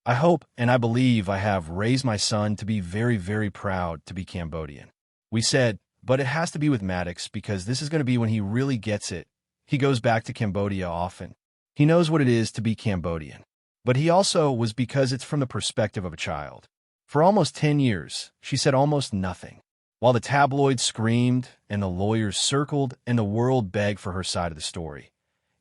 I hope and I believe I have raised my son to be very, very proud to be Cambodian. We said, but it has to be with Maddox because this is going to be when he really gets it. He goes back to Cambodia often. He knows what it is to be Cambodian. But he also was because it's from the perspective of a child. For almost 10 years, she said almost nothing. While the tabloids screamed and the lawyers circled and the world begged for her side of the story,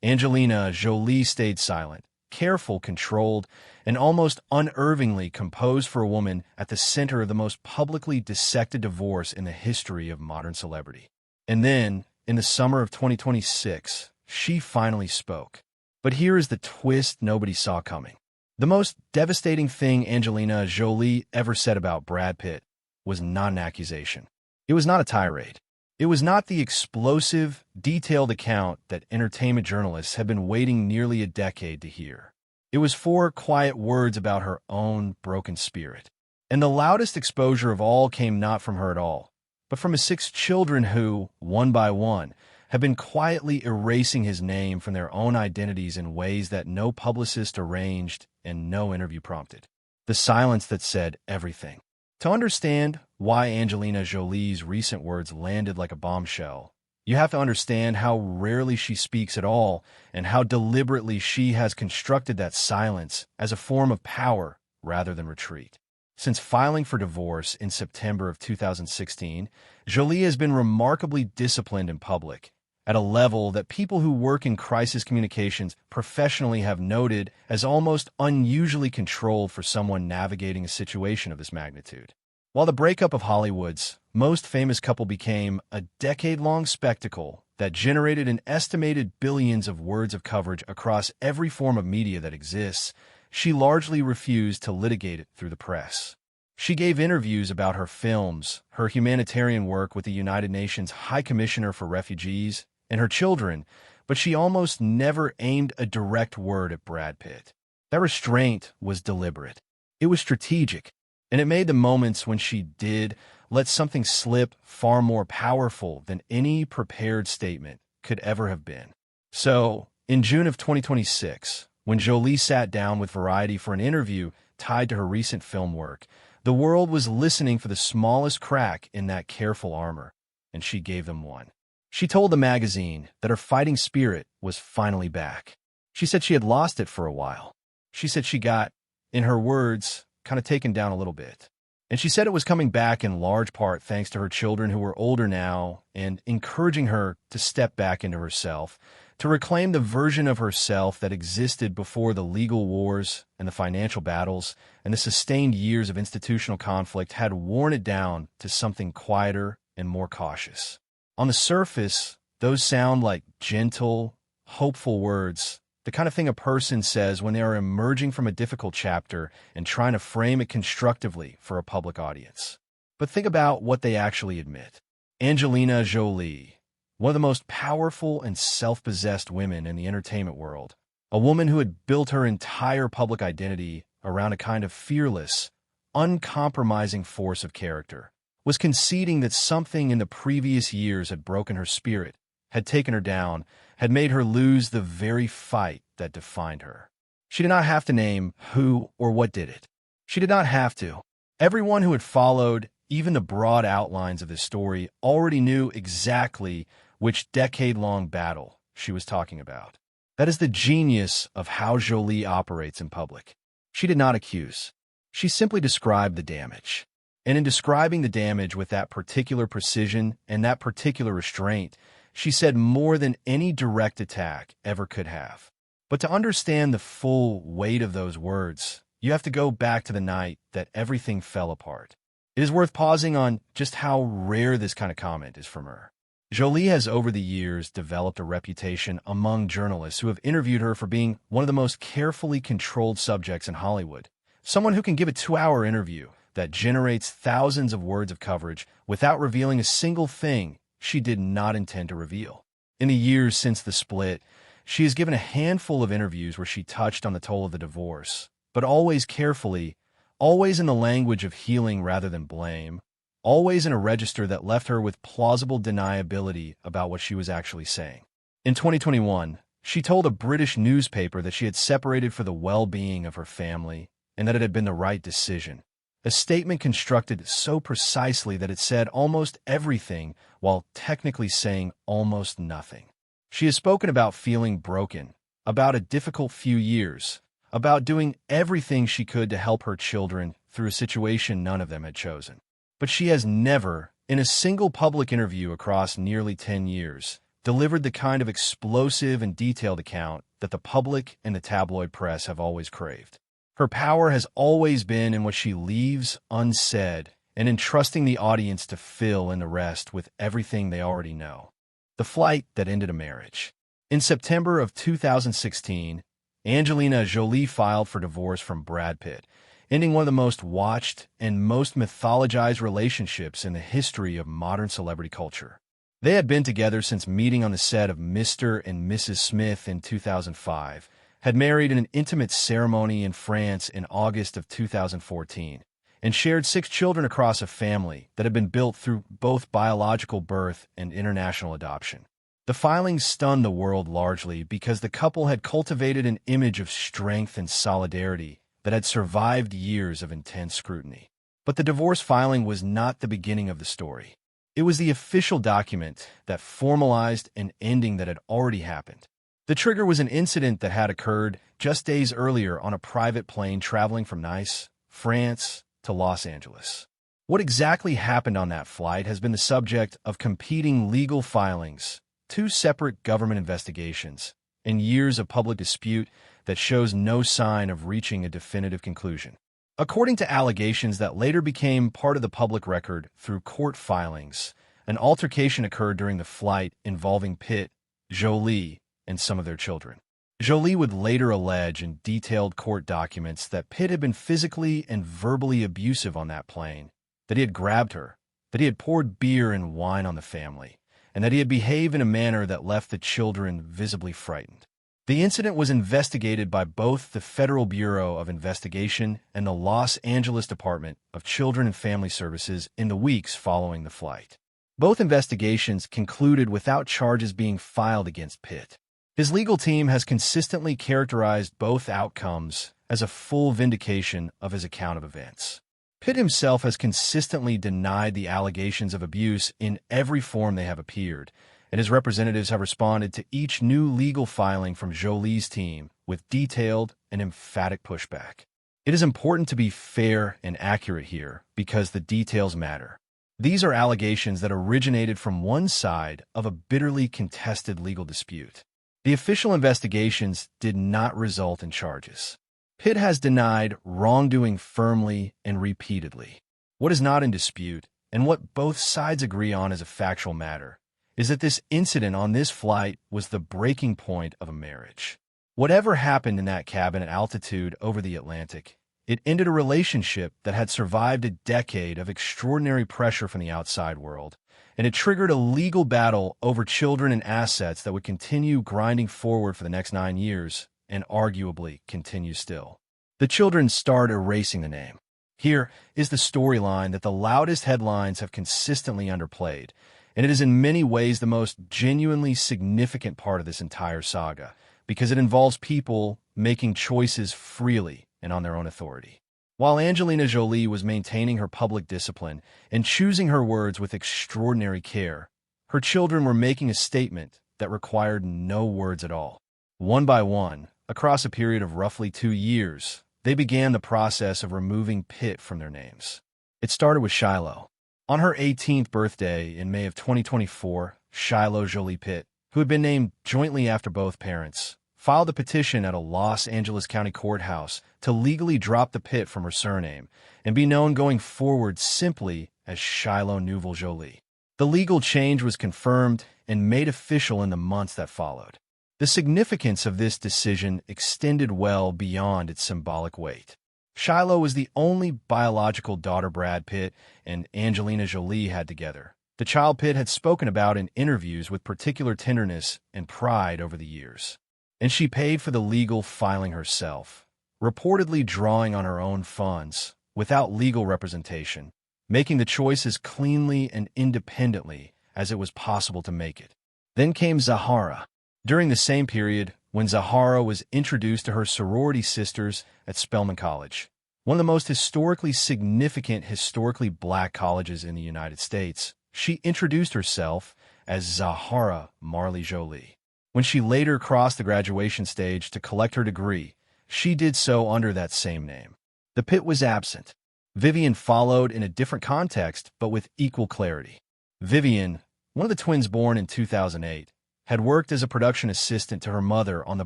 Angelina Jolie stayed silent, careful, controlled, and almost unervingly composed for a woman at the center of the most publicly dissected divorce in the history of modern celebrity. And then, in the summer of 2026, she finally spoke. But here is the twist nobody saw coming. The most devastating thing Angelina Jolie ever said about Brad Pitt was not an accusation. It was not a tirade. It was not the explosive, detailed account that entertainment journalists have been waiting nearly a decade to hear. It was 4 quiet words about her own broken spirit. And the loudest exposure of all came not from her at all, but from his 6 children who, one by one, have been quietly erasing his name from their own identities in ways that no publicist arranged and no interview prompted. The silence that said everything. To understand why Angelina Jolie's recent words landed like a bombshell, you have to understand how rarely she speaks at all and how deliberately she has constructed that silence as a form of power rather than retreat. Since filing for divorce in September of 2016, Jolie has been remarkably disciplined in public, at a level that people who work in crisis communications professionally have noted as almost unusually controlled for someone navigating a situation of this magnitude. While the breakup of Hollywood's most famous couple became a decade-long spectacle that generated an estimated billions of words of coverage across every form of media that exists, she largely refused to litigate it through the press. She gave interviews about her films, her humanitarian work with the United Nations High Commissioner for Refugees, and her children, but she almost never aimed a direct word at Brad Pitt. That restraint was deliberate. It was strategic, and it made the moments when she did let something slip far more powerful than any prepared statement could ever have been. So, in June of 2026, when Jolie sat down with Variety for an interview tied to her recent film work, the world was listening for the smallest crack in that careful armor, and she gave them one. She told the magazine that her fighting spirit was finally back. She said she had lost it for a while. She said she got, in her words, kind of taken down a little bit. And she said it was coming back in large part thanks to her children who were older now and encouraging her to step back into herself, to reclaim the version of herself that existed before the legal wars and the financial battles and the sustained years of institutional conflict had worn it down to something quieter and more cautious. On the surface, those sound like gentle, hopeful words, the kind of thing a person says when they are emerging from a difficult chapter and trying to frame it constructively for a public audience. But think about what they actually admit. Angelina Jolie, one of the most powerful and self-possessed women in the entertainment world, a woman who had built her entire public identity around a kind of fearless, uncompromising force of character, was conceding that something in the previous years had broken her spirit, had taken her down, had made her lose the very fight that defined her. She did not have to name who or what did it. She did not have to. Everyone who had followed even the broad outlines of this story already knew exactly which decade-long battle she was talking about. That is the genius of how Jolie operates in public. She did not accuse. She simply described the damage. And in describing the damage with that particular precision and that particular restraint, she said more than any direct attack ever could have. But to understand the full weight of those words, you have to go back to the night that everything fell apart. It is worth pausing on just how rare this kind of comment is from her. Jolie has over the years developed a reputation among journalists who have interviewed her for being one of the most carefully controlled subjects in Hollywood. Someone who can give a 2-hour interview that generates thousands of words of coverage without revealing a single thing she did not intend to reveal. In the years since the split, she has given a handful of interviews where she touched on the toll of the divorce, but always carefully, always in the language of healing rather than blame, always in a register that left her with plausible deniability about what she was actually saying. In 2021, she told a British newspaper that she had separated for the well-being of her family and that it had been the right decision. A statement constructed so precisely that it said almost everything while technically saying almost nothing. She has spoken about feeling broken, about a difficult few years, about doing everything she could to help her children through a situation none of them had chosen. But she has never, in a single public interview across nearly 10 years, delivered the kind of explosive and detailed account that the public and the tabloid press have always craved. Her power has always been in what she leaves unsaid and in trusting the audience to fill in the rest with everything they already know. The flight that ended a marriage. In September of 2016, Angelina Jolie filed for divorce from Brad Pitt, ending one of the most watched and most mythologized relationships in the history of modern celebrity culture. They had been together since meeting on the set of Mr. and Mrs. Smith in 2005, had married in an intimate ceremony in France in August of 2014, and shared 6 children across a family that had been built through both biological birth and international adoption. The filings stunned the world largely because the couple had cultivated an image of strength and solidarity that had survived years of intense scrutiny. But the divorce filing was not the beginning of the story. It was the official document that formalized an ending that had already happened. The trigger was an incident that had occurred just days earlier on a private plane traveling from Nice, France, to Los Angeles. What exactly happened on that flight has been the subject of competing legal filings, 2 separate government investigations, and years of public dispute that shows no sign of reaching a definitive conclusion. According to allegations that later became part of the public record through court filings, an altercation occurred during the flight involving Pitt, Jolie, and some of their children. Jolie would later allege in detailed court documents that Pitt had been physically and verbally abusive on that plane, that he had grabbed her, that he had poured beer and wine on the family, and that he had behaved in a manner that left the children visibly frightened. The incident was investigated by both the Federal Bureau of Investigation and the Los Angeles Department of Children and Family Services in the weeks following the flight. Both investigations concluded without charges being filed against Pitt. His legal team has consistently characterized both outcomes as a full vindication of his account of events. Pitt himself has consistently denied the allegations of abuse in every form they have appeared, and his representatives have responded to each new legal filing from Jolie's team with detailed and emphatic pushback. It is important to be fair and accurate here because the details matter. These are allegations that originated from one side of a bitterly contested legal dispute. The official investigations did not result in charges. Pitt has denied wrongdoing firmly and repeatedly. What is not in dispute, and what both sides agree on as a factual matter, is that this incident on this flight was the breaking point of a marriage. Whatever happened in that cabin at altitude over the Atlantic, it ended a relationship that had survived a decade of extraordinary pressure from the outside world, and it triggered a legal battle over children and assets that would continue grinding forward for the next 9 years, and arguably continue still. The children start erasing the name. Here is the storyline that the loudest headlines have consistently underplayed, and it is in many ways the most genuinely significant part of this entire saga, because it involves people making choices freely and on their own authority. While Angelina Jolie was maintaining her public discipline and choosing her words with extraordinary care, her children were making a statement that required no words at all. One by one, across a period of roughly 2 years, they began the process of removing Pitt from their names. It started with Shiloh. On her 18th birthday in May of 2024, Shiloh Jolie Pitt, who had been named jointly after both parents, filed a petition at a Los Angeles County courthouse to legally drop the Pitt from her surname and be known going forward simply as Shiloh Nouvelle Jolie. The legal change was confirmed and made official in the months that followed. The significance of this decision extended well beyond its symbolic weight. Shiloh was the only biological daughter Brad Pitt and Angelina Jolie had together. The child Pitt had spoken about in interviews with particular tenderness and pride over the years. And she paid for the legal filing herself, reportedly drawing on her own funds, without legal representation, making the choice as cleanly and independently as it was possible to make it. Then came Zahara. During the same period, when Zahara was introduced to her sorority sisters at Spelman College, one of the most historically significant historically black colleges in the United States. She introduced herself as Zahara Marley Jolie. When she later crossed the graduation stage to collect her degree, she did so under that same name. The Pitt was absent. Vivian followed in a different context, but with equal clarity. Vivian, one of the twins born in 2008, had worked as a production assistant to her mother on the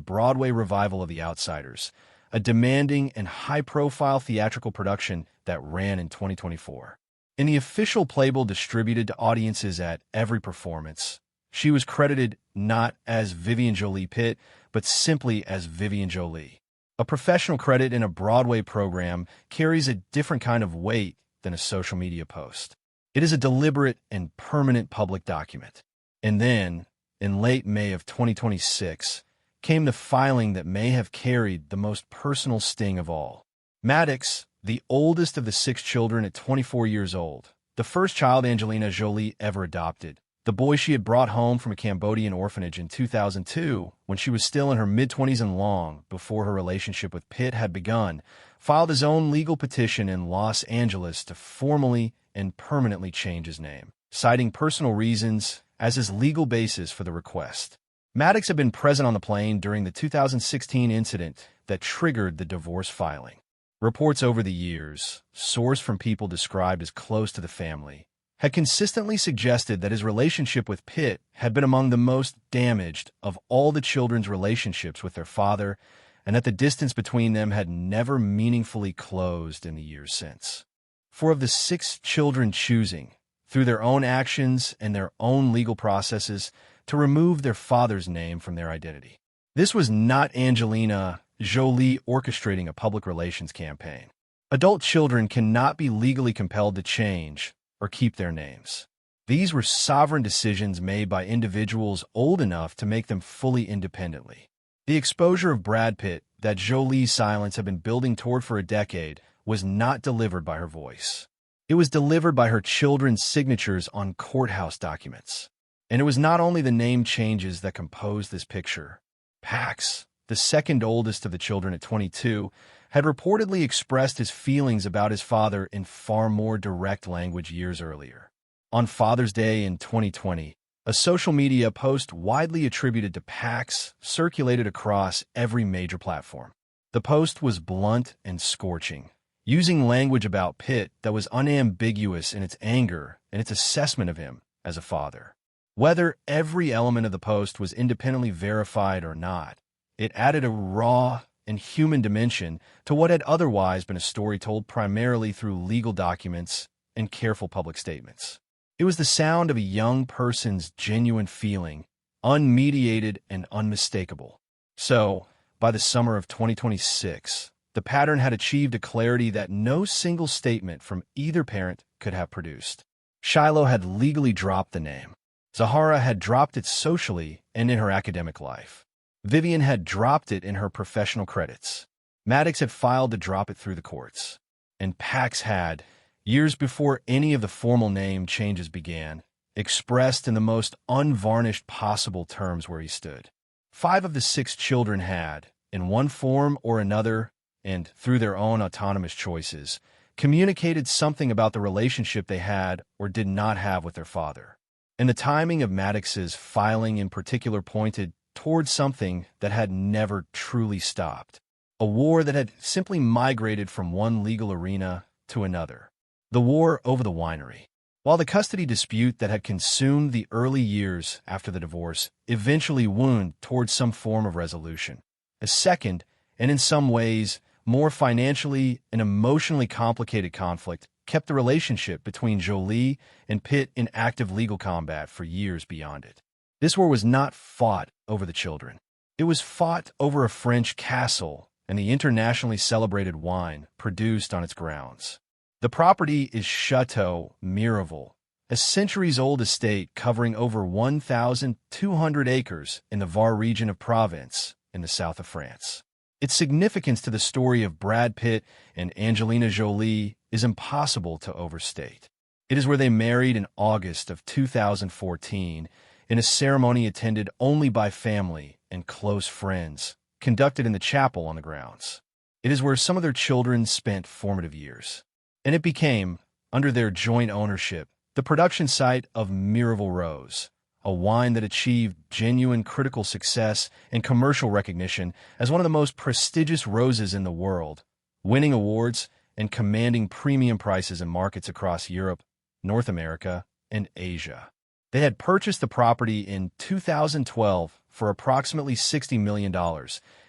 Broadway revival of The Outsiders, a demanding and high-profile theatrical production that ran in 2024. In the official playbill distributed to audiences at every performance, she was credited not as Vivian Jolie Pitt, but simply as Vivian Jolie. A professional credit in a Broadway program carries a different kind of weight than a social media post. It is a deliberate and permanent public document. And then, in late May of 2026, came the filing that may have carried the most personal sting of all. Maddox, the oldest of the 6 children at 24 years old, the first child Angelina Jolie ever adopted, the boy she had brought home from a Cambodian orphanage in 2002 when she was still in her mid-20s and long before her relationship with Pitt had begun, filed his own legal petition in Los Angeles to formally and permanently change his name, citing personal reasons as his legal basis for the request. Maddox had been present on the plane during the 2016 incident that triggered the divorce filing. Reports over the years, sourced from people described as close to the family, had consistently suggested that his relationship with Pitt had been among the most damaged of all the children's relationships with their father, and that the distance between them had never meaningfully closed in the years since. For of the 6 children choosing, through their own actions and their own legal processes, to remove their father's name from their identity. This was not Angelina Jolie orchestrating a public relations campaign. Adult children cannot be legally compelled to change or keep their names. These were sovereign decisions made by individuals old enough to make them fully independently. The exposure of Brad Pitt that Jolie's silence had been building toward for a decade was not delivered by her voice. It was delivered by her children's signatures on courthouse documents. And it was not only the name changes that composed this picture. Pax, the second oldest of the children at 22, had reportedly expressed his feelings about his father in far more direct language years earlier. On Father's Day in 2020, a social media post widely attributed to Pax circulated across every major platform. The post was blunt and scorching, using language about Pitt that was unambiguous in its anger and its assessment of him as a father. Whether every element of the post was independently verified or not, it added a raw and human dimension to what had otherwise been a story told primarily through legal documents and careful public statements. It was the sound of a young person's genuine feeling, unmediated and unmistakable. So, by the summer of 2026, the pattern had achieved a clarity that no single statement from either parent could have produced. Shiloh had legally dropped the name. Zahara had dropped it socially and in her academic life. Vivian had dropped it in her professional credits. Maddox had filed to drop it through the courts. And Pax had, years before any of the formal name changes began, expressed in the most unvarnished possible terms where he stood. 5 of the 6 children had, in one form or another, and through their own autonomous choices, communicated something about the relationship they had or did not have with their father. And the timing of Maddox's filing in particular pointed towards something that had never truly stopped. A war that had simply migrated from one legal arena to another. The war over the winery. While the custody dispute that had consumed the early years after the divorce eventually wound towards some form of resolution. A second, and in some ways, more financially and emotionally complicated conflict kept the relationship between Jolie and Pitt in active legal combat for years beyond it. This war was not fought over the children. It was fought over a French castle and the internationally celebrated wine produced on its grounds. The property is Chateau Miraval, a centuries-old estate covering over 1,200 acres in the Var region of Provence in the south of France. Its significance to the story of Brad Pitt and Angelina Jolie is impossible to overstate. It is where they married in August of 2014 in a ceremony attended only by family and close friends, conducted in the chapel on the grounds. It is where some of their children spent formative years. And it became, under their joint ownership, the production site of Miraval Rose, a wine that achieved genuine critical success and commercial recognition as one of the most prestigious roses in the world, winning awards and commanding premium prices in markets across Europe, North America, and Asia. They had purchased the property in 2012 for approximately $60 million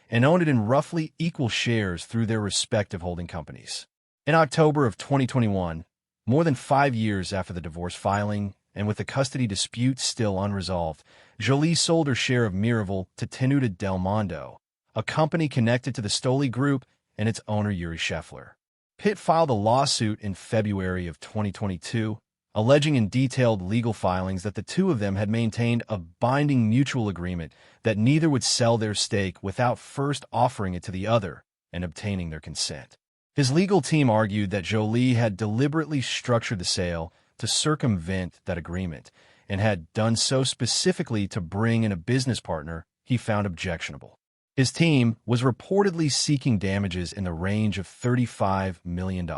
and owned it in roughly equal shares through their respective holding companies. In October of 2021, more than 5 years after the divorce filing, and with the custody dispute still unresolved, Jolie sold her share of Miraval to Tenuta Del Mondo, a company connected to the Stoli Group and its owner Yuri Scheffler. Pitt filed a lawsuit in February of 2022, alleging in detailed legal filings that the two of them had maintained a binding mutual agreement that neither would sell their stake without first offering it to the other and obtaining their consent. His legal team argued that Jolie had deliberately structured the sale to circumvent that agreement and had done so specifically to bring in a business partner he found objectionable. His team was reportedly seeking damages in the range of $35 million.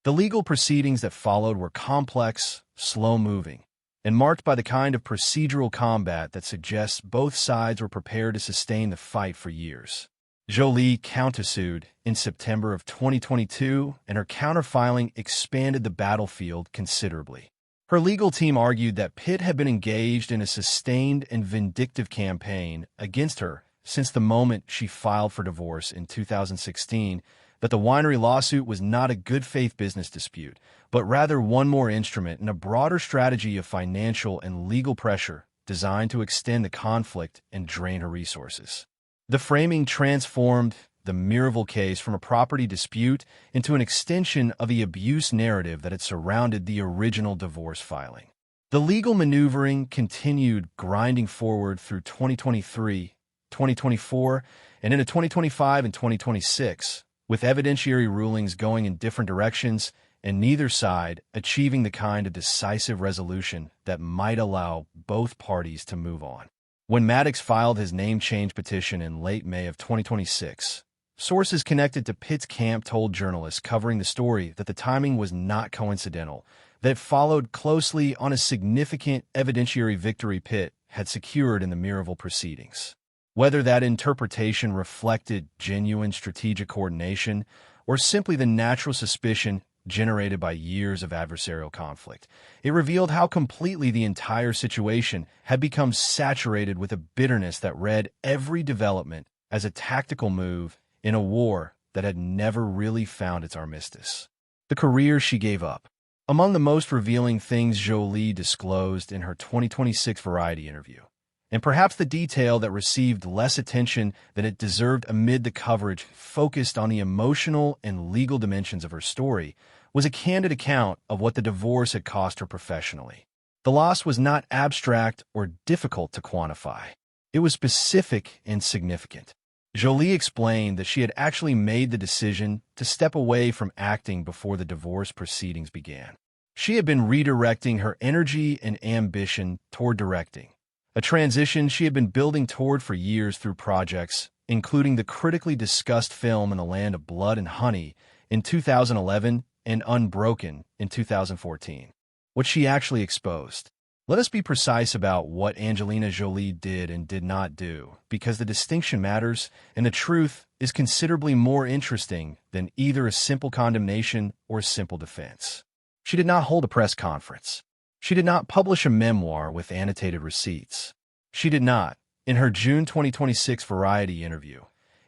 The legal proceedings that followed were complex, slow-moving, and marked by the kind of procedural combat that suggests both sides were prepared to sustain the fight for years. Jolie countersued in September of 2022, and her counterfiling expanded the battlefield considerably. Her legal team argued that Pitt had been engaged in a sustained and vindictive campaign against her since the moment she filed for divorce in 2016, that the winery lawsuit was not a good-faith business dispute, but rather one more instrument in a broader strategy of financial and legal pressure designed to extend the conflict and drain her resources. The framing transformed the Miraval case from a property dispute into an extension of the abuse narrative that had surrounded the original divorce filing. The legal maneuvering continued grinding forward through 2023, 2024, and into 2025 and 2026, with evidentiary rulings going in different directions and neither side achieving the kind of decisive resolution that might allow both parties to move on. When Maddox filed his name change petition in late May of 2026, sources connected to Pitt's camp told journalists covering the story that the timing was not coincidental, that it followed closely on a significant evidentiary victory Pitt had secured in the Miraval proceedings. Whether that interpretation reflected genuine strategic coordination or simply the natural suspicion generated by years of adversarial conflict, it revealed how completely the entire situation had become saturated with a bitterness that read every development as a tactical move in a war that had never really found its armistice. The career she gave up. Among the most revealing things Jolie disclosed in her 2026 Variety interview, and perhaps the detail that received less attention than it deserved amid the coverage focused on the emotional and legal dimensions of her story, was a candid account of what the divorce had cost her professionally. The loss was not abstract or difficult to quantify. It was specific and significant. Jolie explained that she had actually made the decision to step away from acting before the divorce proceedings began. She had been redirecting her energy and ambition toward directing, a transition she had been building toward for years through projects, including the critically discussed film In the Land of Blood and Honey in 2011 and Unbroken in 2014. What she actually exposed. Let us be precise about what Angelina Jolie did and did not do, because the distinction matters and the truth is considerably more interesting than either a simple condemnation or a simple defense. She did not hold a press conference. She did not publish a memoir with annotated receipts. She did not, in her June 2026 Variety interview,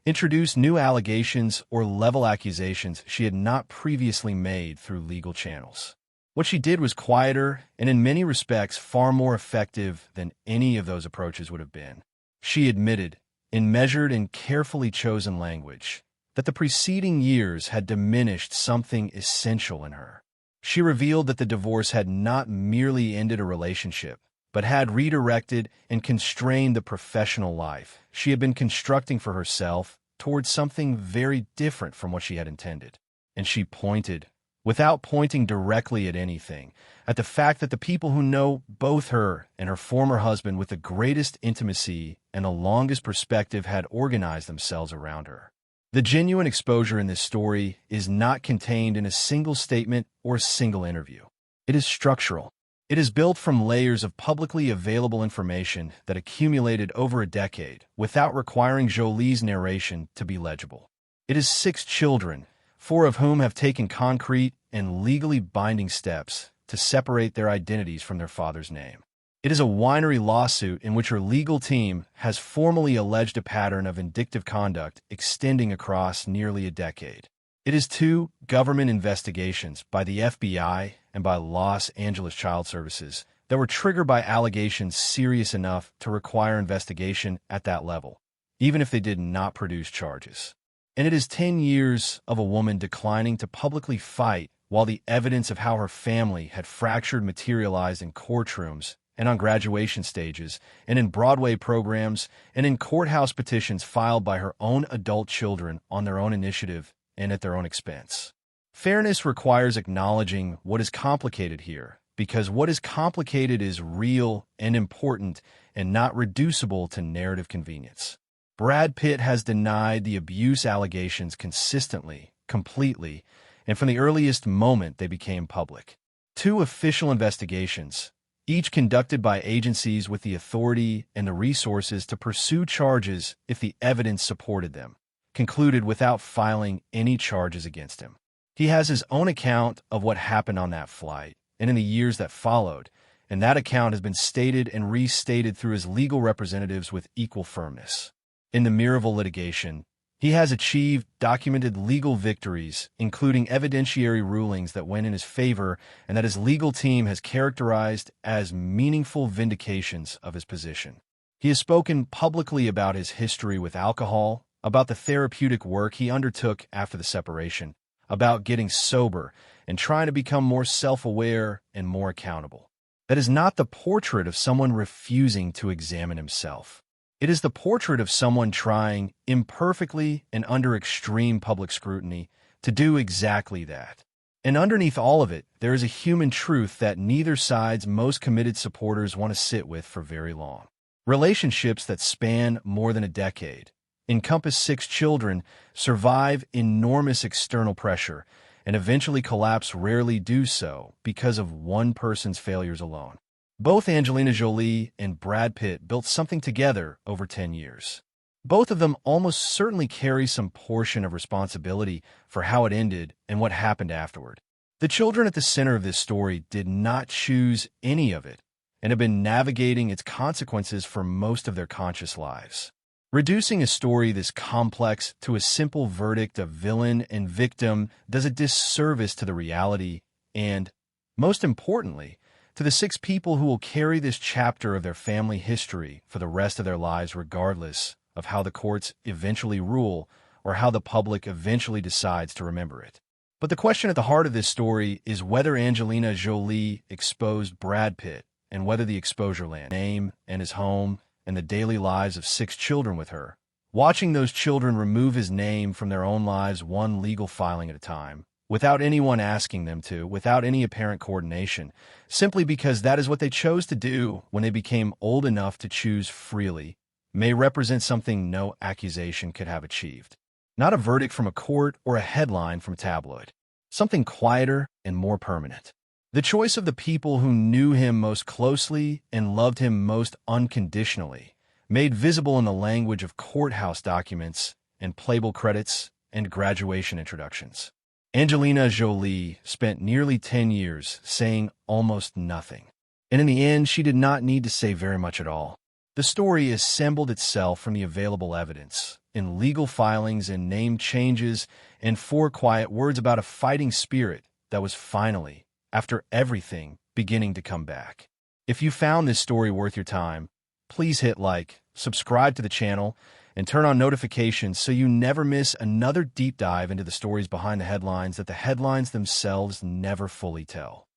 introduce new allegations or level accusations she had not previously made through legal channels. What she did was quieter and in many respects far more effective than any of those approaches would have been. She admitted, in measured and carefully chosen language, that the preceding years had diminished something essential in her. She revealed that the divorce had not merely ended a relationship, but had redirected and constrained the professional life she had been constructing for herself towards something very different from what she had intended. And she pointed, without pointing directly at anything, at the fact that the people who know both her and her former husband with the greatest intimacy and the longest perspective had organized themselves around her. The genuine exposure in this story is not contained in a single statement or a single interview. It is structural. It is built from layers of publicly available information that accumulated over a decade without requiring Jolie's narration to be legible. It is 6 children, 4 of whom have taken concrete and legally binding steps to separate their identities from their father's name. It is a winery lawsuit in which her legal team has formally alleged a pattern of vindictive conduct extending across nearly a decade. It is 2 government investigations by the FBI and by Los Angeles Child Services that were triggered by allegations serious enough to require investigation at that level, even if they did not produce charges. And it is 10 years of a woman declining to publicly fight while the evidence of how her family had fractured materialized in courtrooms and on graduation stages, and in Broadway programs, and in courthouse petitions filed by her own adult children on their own initiative and at their own expense. Fairness requires acknowledging what is complicated here, because what is complicated is real and important and not reducible to narrative convenience. Brad Pitt has denied the abuse allegations consistently, completely, and from the earliest moment they became public. 2 official investigations, each conducted by agencies with the authority and the resources to pursue charges if the evidence supported them, concluded without filing any charges against him. He has his own account of what happened on that flight and in the years that followed, and that account has been stated and restated through his legal representatives with equal firmness. In the Miraval litigation, he has achieved documented legal victories, including evidentiary rulings that went in his favor and that his legal team has characterized as meaningful vindications of his position. He has spoken publicly about his history with alcohol, about the therapeutic work he undertook after the separation, about getting sober and trying to become more self-aware and more accountable. That is not the portrait of someone refusing to examine himself. It is the portrait of someone trying, imperfectly and under extreme public scrutiny, to do exactly that. And underneath all of it, there is a human truth that neither side's most committed supporters want to sit with for very long. Relationships that span more than a decade, encompass 6 children, survive enormous external pressure, and eventually collapse rarely do so because of one person's failures alone. Both Angelina Jolie and Brad Pitt built something together over 10 years. Both of them almost certainly carry some portion of responsibility for how it ended and what happened afterward. The children at the center of this story did not choose any of it and have been navigating its consequences for most of their conscious lives. Reducing a story this complex to a simple verdict of villain and victim does a disservice to the reality and, most importantly, to the 6 people who will carry this chapter of their family history for the rest of their lives regardless of how the courts eventually rule or how the public eventually decides to remember it. But the question at the heart of this story is whether Angelina Jolie exposed Brad Pitt and whether the exposure landed name and his home and the daily lives of 6 children with her. Watching those children remove his name from their own lives one legal filing at a time, without anyone asking them to, without any apparent coordination, simply because that is what they chose to do when they became old enough to choose freely, may represent something no accusation could have achieved. Not a verdict from a court or a headline from a tabloid. Something quieter and more permanent. The choice of the people who knew him most closely and loved him most unconditionally, made visible in the language of courthouse documents and playbill credits and graduation introductions. Angelina Jolie spent nearly 10 years saying almost nothing. And in the end, she did not need to say very much at all. The story assembled itself from the available evidence, in legal filings and name changes, and 4 quiet words about a fighting spirit that was finally, after everything, beginning to come back. If you found this story worth your time, please hit like, subscribe to the channel, and turn on notifications so you never miss another deep dive into the stories behind the headlines that the headlines themselves never fully tell.